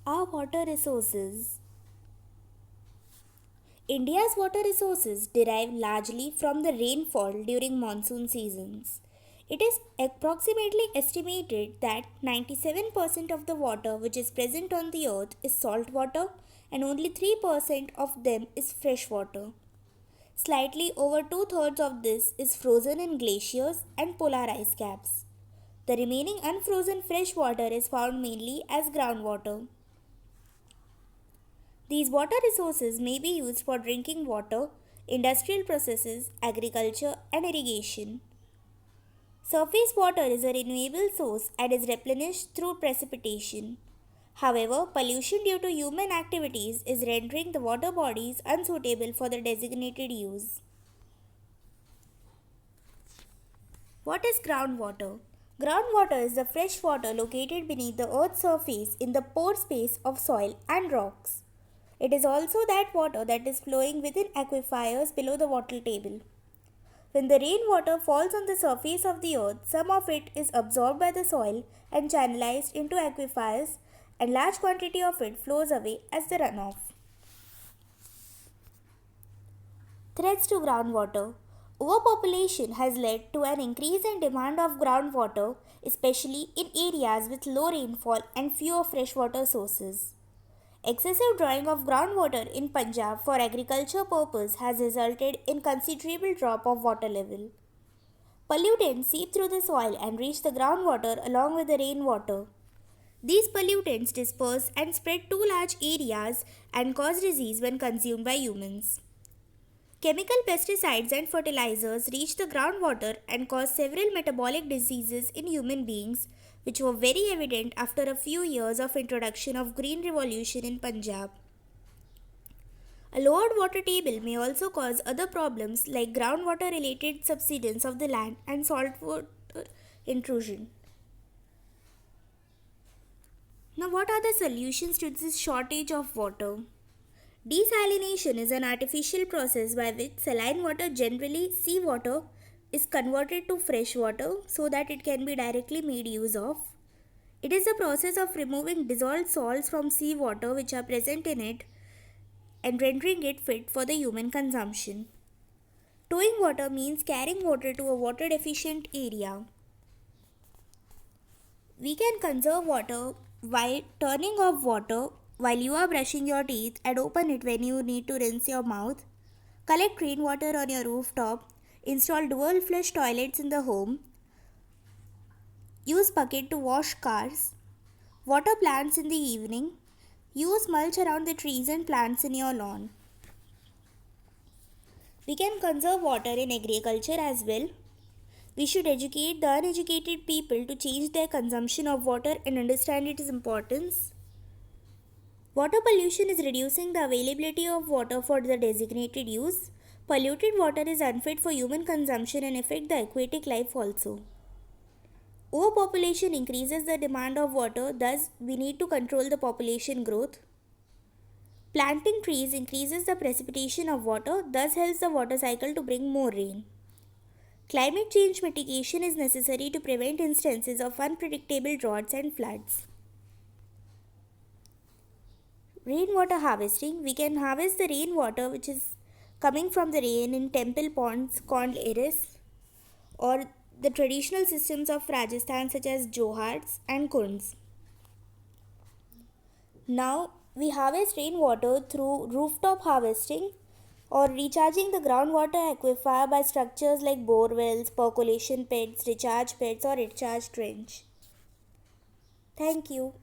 Our water resources. India's water resources derive largely from the rainfall during monsoon seasons. It is approximately estimated that 97% of the water which is present on the earth is salt water and only 3% of them is fresh water. Slightly over two-thirds of this is frozen in glaciers and polar ice caps. The remaining unfrozen fresh water is found mainly as groundwater. These water resources may be used for drinking water, industrial processes, agriculture, and irrigation. Surface water is a renewable source and is replenished through precipitation. However, pollution due to human activities is rendering the water bodies unsuitable for the designated use. What is groundwater? Groundwater is the fresh water located beneath the earth's surface in the pore space of soil and rocks. It is also that water that is flowing within aquifers below the water table. When the rainwater falls on the surface of the earth, some of it is absorbed by the soil and channelized into aquifers, and large quantity of it flows away as the runoff. Threats to groundwater. Overpopulation has led to an increase in demand of groundwater, especially in areas with low rainfall and fewer freshwater sources. Excessive drawing of groundwater in Punjab for agriculture purpose has resulted in considerable drop of water level. Pollutants seep through the soil and reach the groundwater along with the rainwater. These pollutants disperse and spread to large areas and cause disease when consumed by humans. Chemical pesticides and fertilizers reach the groundwater and cause several metabolic diseases in human beings, which were very evident after a few years of introduction of Green Revolution in Punjab. A lowered water table may also cause other problems like groundwater related subsidence of the land and saltwater intrusion. Now, what are the solutions to this shortage of water? Desalination is an artificial process by which saline water, generally seawater, is converted to fresh water so that it can be directly made use of. It is the process of removing dissolved salts from seawater which are present in it and rendering it fit for the human consumption. Towing water means carrying water to a water deficient area. We can conserve water by turning off water while you are brushing your teeth and open it when you need to rinse your mouth. Collect rainwater on your rooftop. Install dual flush toilets in the home. Use bucket to wash cars. Water plants in the evening. Use mulch around the trees and plants in your lawn. We can conserve water in agriculture as well. We should educate the uneducated people to change their consumption of water and understand its importance. Water pollution is reducing the availability of water for the designated use. Polluted water is unfit for human consumption and affect the aquatic life also. Overpopulation increases the demand of water, thus we need to control the population growth. Planting trees increases the precipitation of water, thus helps the water cycle to bring more rain. Climate change mitigation is necessary to prevent instances of unpredictable droughts and floods. Rainwater harvesting. We can harvest the rainwater which is coming from the rain in temple ponds called eris or the traditional systems of Rajasthan such as johars and kunds. Now we harvest rainwater through rooftop harvesting or recharging the groundwater aquifer by structures like bore wells, percolation pits, recharge pits or recharge trench. Thank you.